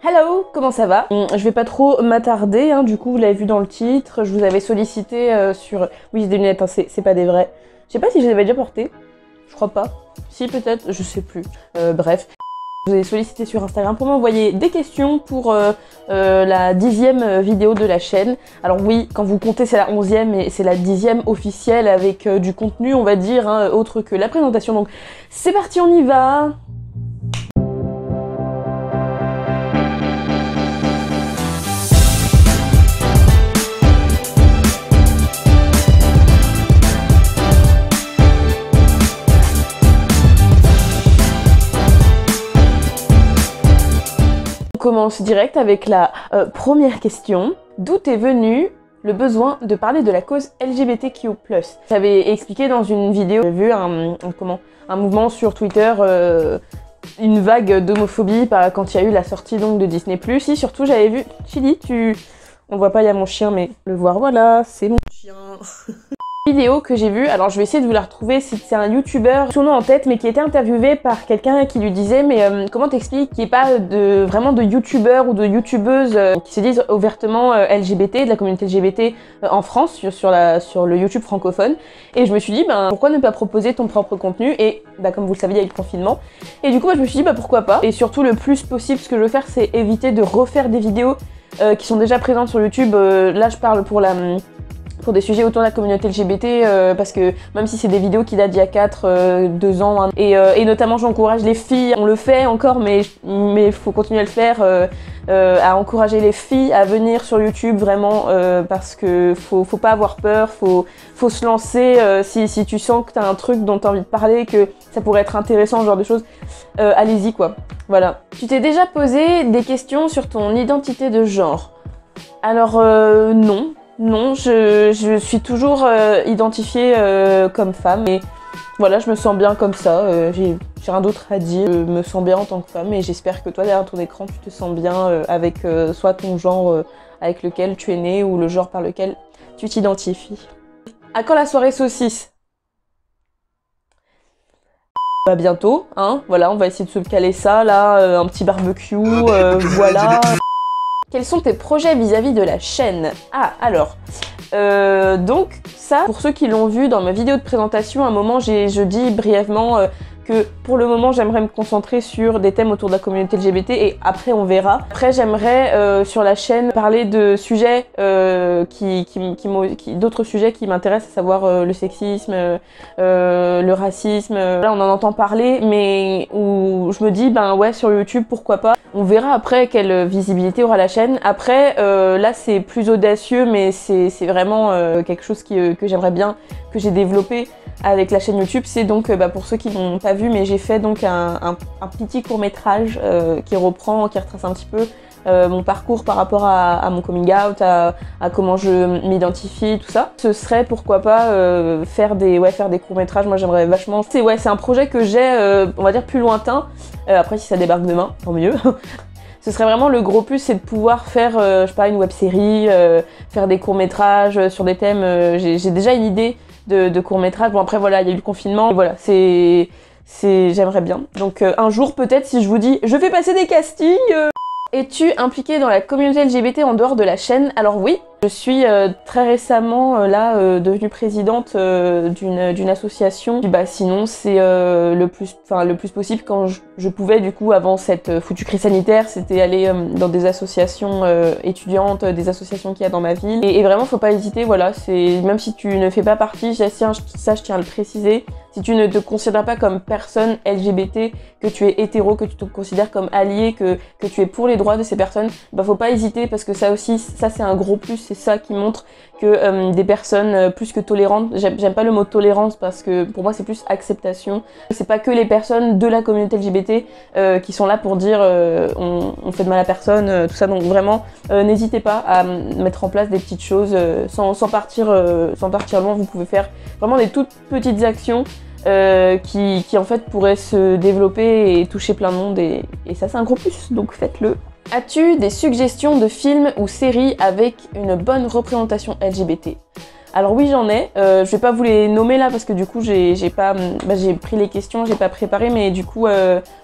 Hello, comment ça va? Je vais pas trop m'attarder, hein, du coup vous l'avez vu dans le titre, je vous avais sollicité sur... Oui, c'est des lunettes, hein, c'est pas des vraies. Je sais pas si je les avais déjà portées, je crois pas. Si peut-être, je sais plus. Bref. Je vous ai sollicité sur Instagram pour m'envoyer des questions pour la 10e vidéo de la chaîne. Alors oui, quand vous comptez c'est la 11e et c'est la 10e officielle avec du contenu on va dire, hein, autre que la présentation. Donc c'est parti, on y va! On commence direct avec la première question. D'où est venu le besoin de parler de la cause LGBTQ+. J'avais expliqué dans une vidéo, j'ai vu un mouvement sur Twitter, une vague d'homophobie quand il y a eu la sortie donc de Disney+. Et surtout j'avais vu, Chili, on le voit pas, il y a mon chien, mais le voir, voilà, c'est mon chien. Vidéo que j'ai vue, alors je vais essayer de vous la retrouver, c'est un youtubeur, son nom en tête, mais qui était interviewé par quelqu'un qui lui disait mais comment t'expliques qu'il n'y ait pas vraiment de youtubeurs ou de youtubeuses qui se disent ouvertement LGBT, de la communauté LGBT en France, sur le YouTube francophone. Et je me suis dit pourquoi ne pas proposer ton propre contenu, et comme vous le savez il y a eu le confinement, et du coup je me suis dit pourquoi pas, et surtout le plus possible ce que je veux faire c'est éviter de refaire des vidéos qui sont déjà présentes sur YouTube. Là je parle pour des sujets autour de la communauté LGBT, parce que même si c'est des vidéos qui datent d'il y a 2 ans, hein, et notamment j'encourage les filles, on le fait encore mais il faut continuer à le faire, à encourager les filles à venir sur YouTube vraiment, parce que faut pas avoir peur, faut se lancer, si tu sens que t'as un truc dont t'as envie de parler, que ça pourrait être intéressant, ce genre de choses, allez-y quoi, voilà. Tu t'es déjà posé des questions sur ton identité de genre? Alors non. Non, je suis toujours identifiée comme femme, et voilà, je me sens bien comme ça, j'ai rien d'autre à dire, je me sens bien en tant que femme, et j'espère que toi derrière ton écran tu te sens bien avec soit ton genre avec lequel tu es né ou le genre par lequel tu t'identifies. À quand la soirée saucisse? Bah bientôt, hein, voilà, on va essayer de se caler ça là, un petit barbecue, voilà. Quels sont tes projets vis-à-vis de la chaîne? Ah, alors, donc ça, pour ceux qui l'ont vu dans ma vidéo de présentation, à un moment, je dis brièvement que pour le moment, j'aimerais me concentrer sur des thèmes autour de la communauté LGBT, et après, on verra. Après, j'aimerais sur la chaîne parler de sujets, d'autres sujets qui m'intéressent, à savoir le sexisme, le racisme. Là, on en entend parler, mais où je me dis, ouais, sur YouTube, pourquoi pas. On verra après quelle visibilité aura la chaîne. Après, là c'est plus audacieux, mais c'est vraiment quelque chose que j'aimerais bien, que j'ai développé avec la chaîne YouTube. C'est donc, pour ceux qui n'ont pas vu, mais j'ai fait donc un petit court-métrage qui retrace un petit peu mon parcours par rapport à mon coming out, à comment je m'identifie, tout ça. Ce serait pourquoi pas faire des courts-métrages, moi j'aimerais vachement. C'est un projet que j'ai, on va dire plus lointain, après si ça débarque demain, tant mieux. Ce serait vraiment le gros plus, c'est de pouvoir faire, je sais pas, une web-série, faire des courts-métrages sur des thèmes, j'ai déjà une idée de courts-métrages. Bon après voilà, il y a eu le confinement, et voilà, j'aimerais bien. Donc un jour peut-être, si je vous dis, je fais passer des castings. Es-tu impliquée dans la communauté LGBT en dehors de la chaîne? Alors oui, je suis très récemment devenue présidente d'une association. Sinon c'est le plus possible quand je pouvais, du coup avant cette foutue crise sanitaire, c'était aller dans des associations étudiantes, des associations qu'il y a dans ma ville. Et vraiment faut pas hésiter, voilà, même si tu ne fais pas partie, ça je tiens à le préciser, si tu ne te considères pas comme personne LGBT, que tu es hétéro, que tu te considères comme allié, que tu es pour les droits de ces personnes, faut pas hésiter, parce que ça aussi, ça c'est un gros plus, c'est ça qui montre que des personnes plus que tolérantes, j'aime pas le mot tolérance parce que pour moi c'est plus acceptation, c'est pas que les personnes de la communauté LGBT qui sont là pour dire on fait de mal à personne, tout ça, donc vraiment n'hésitez pas à mettre en place des petites choses sans partir loin. Vous pouvez faire vraiment des toutes petites actions qui en fait pourraient se développer et toucher plein de monde, et ça c'est un gros plus, donc faites-le. As-tu des suggestions de films ou séries avec une bonne représentation LGBT? Alors oui, j'en ai. Je vais pas vous les nommer là parce que du coup j'ai pris les questions, j'ai pas préparé, mais du coup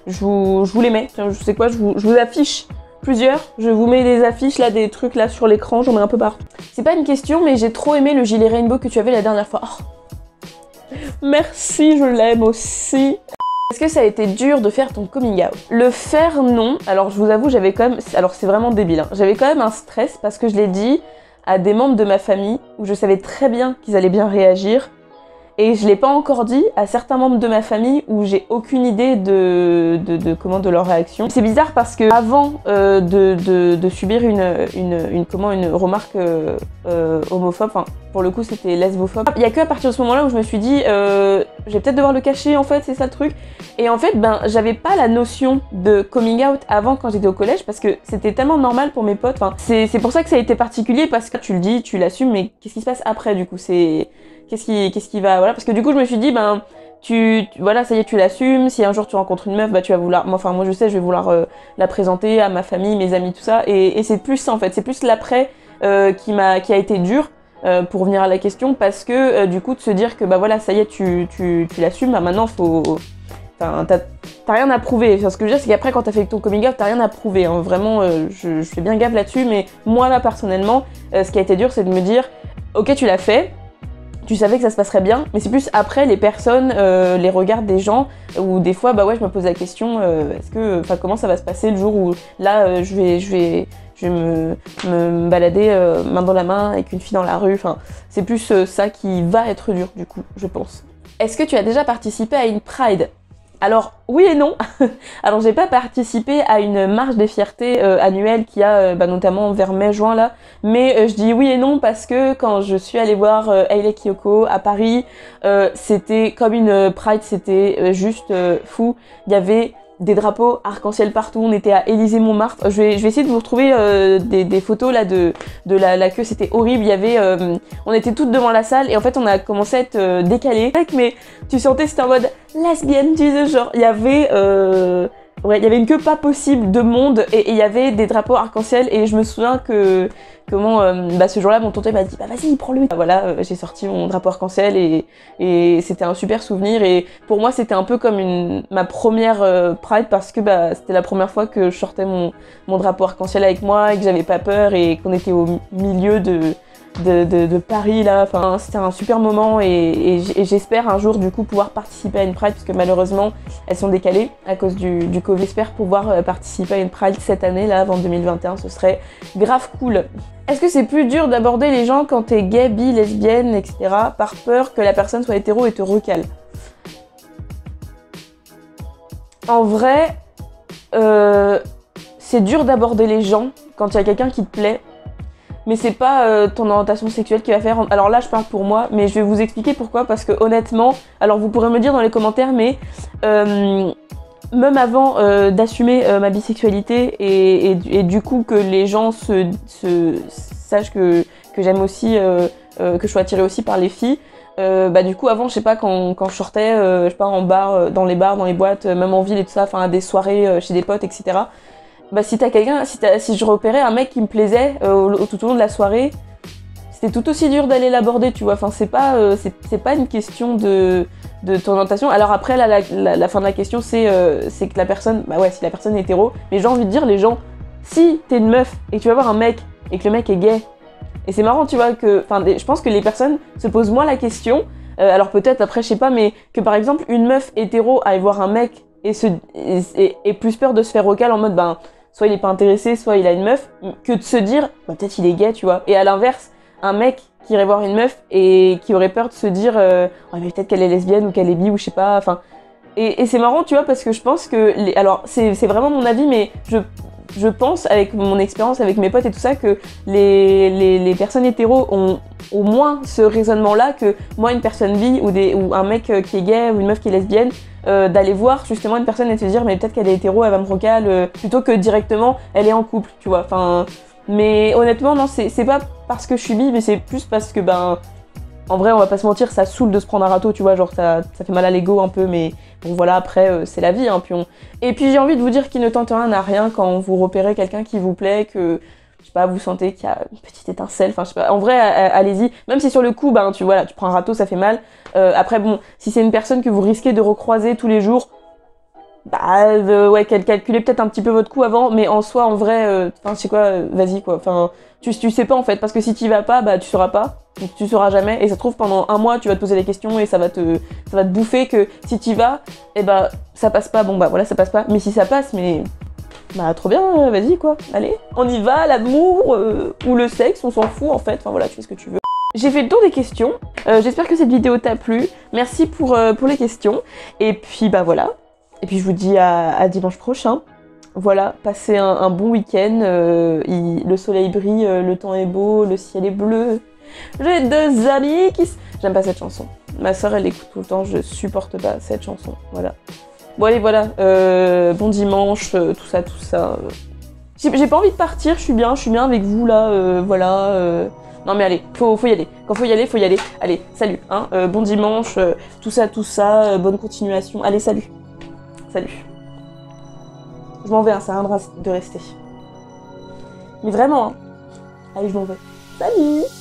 je vous les mets. Tiens, je sais quoi, je vous affiche Plusieurs. Je vous mets des affiches là, des trucs là sur l'écran, j'en ai un peu partout. C'est pas une question, mais j'ai trop aimé le gilet rainbow que tu avais la dernière fois. Oh. Merci, je l'aime aussi. Est-ce que ça a été dur de faire ton coming out? Le faire, non. Alors je vous avoue, j'avais quand même... Alors c'est vraiment débile, hein. J'avais quand même un stress parce que je l'ai dit à des membres de ma famille où je savais très bien qu'ils allaient bien réagir. Et je l'ai pas encore dit à certains membres de ma famille où j'ai aucune idée de leur réaction. C'est bizarre parce que avant de subir une remarque homophobe, enfin pour le coup c'était lesbophobe, il y a que à partir de ce moment-là où je me suis dit je vais peut-être devoir le cacher en fait, c'est ça le truc. Et en fait ben j'avais pas la notion de coming out avant quand j'étais au collège parce que c'était tellement normal pour mes potes. Enfin c'est pour ça que ça a été particulier parce que tu le dis, tu l'assumes, mais qu'est-ce qui se passe après du coup? Qu'est-ce qui va, voilà, parce que du coup je me suis dit ben voilà, ça y est, tu l'assumes, si un jour tu rencontres une meuf, bah tu vas vouloir, enfin moi je sais, je vais vouloir la présenter à ma famille, mes amis, tout ça, et c'est plus ça en fait, c'est plus l'après qui a été dur pour revenir à la question, parce que du coup de se dire que bah voilà, ça y est, tu l'assumes, bah maintenant faut, enfin t'as rien à prouver. Enfin, ce que je veux dire c'est qu'après quand t'as fait ton coming out, t'as rien à prouver, hein. Vraiment je fais bien gaffe là-dessus, mais moi là personnellement, ce qui a été dur c'est de me dire, ok tu l'as fait, tu savais que ça se passerait bien, mais c'est plus après les personnes, les regards des gens, où des fois, bah ouais, je me pose la question, est-ce que, enfin, comment ça va se passer le jour où là, je vais me balader main dans la main avec une fille dans la rue, enfin, c'est plus ça qui va être dur du coup, je pense. Est-ce que tu as déjà participé à une Pride? Alors oui et non. Alors j'ai pas participé à une marche des fiertés annuelle qu'il y a notamment vers mai-juin là, mais je dis oui et non parce que quand je suis allée voir Hayley Kiyoko à Paris, c'était comme une Pride, c'était juste fou. Il y avait des drapeaux arc-en-ciel partout, on était à Élysée-Montmartre. Je vais essayer de vous retrouver des photos là de la queue, c'était horrible. Il y avait, on était toutes devant la salle et en fait on a commencé à être décalés. Mais tu sentais c'était en mode lesbienne, tu sais, genre il y avait ouais, il y avait une queue pas possible de monde et il y avait des drapeaux arc-en-ciel et je me souviens que ce jour-là mon tonton m'a dit bah vas-y prends-le. Voilà, j'ai sorti mon drapeau arc-en-ciel et c'était un super souvenir et pour moi c'était un peu comme ma première Pride parce que bah c'était la première fois que je sortais mon drapeau arc-en-ciel avec moi et que j'avais pas peur et qu'on était au milieu de Paris là, enfin c'était un super moment et j'espère un jour du coup pouvoir participer à une Pride parce que malheureusement elles sont décalées à cause du Covid. J'espère pouvoir participer à une Pride cette année là avant 2021, ce serait grave cool. Est-ce que c'est plus dur d'aborder les gens quand t'es gay, bi, lesbienne, etc. par peur que la personne soit hétéro et te recale? En vrai, c'est dur d'aborder les gens quand il y a quelqu'un qui te plaît. Mais c'est pas ton orientation sexuelle qui va faire... Alors là, je parle pour moi, mais je vais vous expliquer pourquoi. Parce que honnêtement, alors vous pourrez me dire dans les commentaires, mais même avant d'assumer ma bisexualité et du coup que les gens sachent que j'aime aussi, que je suis attirée aussi par les filles, bah du coup avant, je sais pas, quand je sortais, je sais pas, en bar, dans les bars, dans les boîtes, même en ville et tout ça, enfin à des soirées chez des potes, etc. Bah si t'as quelqu'un, si je repérais un mec qui me plaisait tout au long de la soirée, c'était tout aussi dur d'aller l'aborder, tu vois. Enfin c'est pas une question de ton orientation. Alors après là, la fin de la question c'est que la personne, bah ouais, si la personne est hétéro, mais j'ai envie de dire les gens, si t'es une meuf et que tu vas voir un mec et que le mec est gay, et c'est marrant tu vois que, enfin je pense que les personnes se posent moins la question, alors peut-être après je sais pas, mais que par exemple une meuf hétéro aille voir un mec et plus peur de se faire recal en mode ben soit il est pas intéressé, soit il a une meuf, que de se dire bah, peut-être il est gay, tu vois. Et à l'inverse, un mec qui irait voir une meuf et qui aurait peur de se dire oh, mais peut-être qu'elle est lesbienne ou qu'elle est bi ou je sais pas, enfin. Et c'est marrant, tu vois, parce que je pense que alors c'est vraiment mon avis, mais je pense avec mon expérience avec mes potes et tout ça que les personnes hétéros ont au moins ce raisonnement-là que moi une personne bi ou un mec qui est gay ou une meuf qui est lesbienne, d'aller voir justement une personne et de se dire mais peut-être qu'elle est hétéro, elle va me recal, plutôt que directement elle est en couple, tu vois. Enfin, mais honnêtement non, c'est pas parce que je suis bi, mais c'est plus parce que ben en vrai on va pas se mentir, ça saoule de se prendre un râteau, tu vois, genre ça fait mal à l'ego un peu, mais bon voilà, après c'est la vie, hein, Et puis j'ai envie de vous dire qu'il ne tente rien à rien quand vous repérez quelqu'un qui vous plaît, que je sais pas, vous sentez qu'il y a une petite étincelle, enfin je sais pas, en vrai allez-y, même si sur le coup ben tu prends un râteau, ça fait mal. Après bon, si c'est une personne que vous risquez de recroiser tous les jours, ouais, calculez peut-être un petit peu votre coût avant, mais en soi, en vrai, enfin, je sais quoi, vas-y, quoi. Enfin, tu sais pas, en fait, parce que si t'y vas pas, bah, tu sauras pas. Donc, tu sauras jamais, et ça se trouve, pendant un mois, tu vas te poser des questions, et ça va te bouffer que si t'y vas, et bah, ça passe pas, bon, bah, voilà, ça passe pas. Mais si ça passe, mais... Bah, trop bien, vas-y, quoi. Allez, on y va, l'amour, ou le sexe, on s'en fout, en fait. Enfin, voilà, tu fais ce que tu veux. J'ai fait le tour des questions. J'espère que cette vidéo t'a plu. Merci pour les questions. Et puis, bah, voilà. Et puis je vous dis à dimanche prochain. Voilà, passez un bon week-end. Le soleil brille, le temps est beau, le ciel est bleu. J'ai 2 amis qui... J'aime pas cette chanson. Ma soeur, elle écoute tout le temps, je supporte pas cette chanson. Voilà. Bon allez, voilà. Bon dimanche, tout ça, tout ça. J'ai pas envie de partir, je suis bien avec vous là, voilà. Non mais allez, faut y aller. Quand faut y aller, faut y aller. Allez, salut, hein. Bon dimanche, tout ça, bonne continuation. Allez, salut. Salut. Je m'en vais, hein, ça sert à rien de rester. Mais vraiment, hein. Allez, je m'en vais. Salut!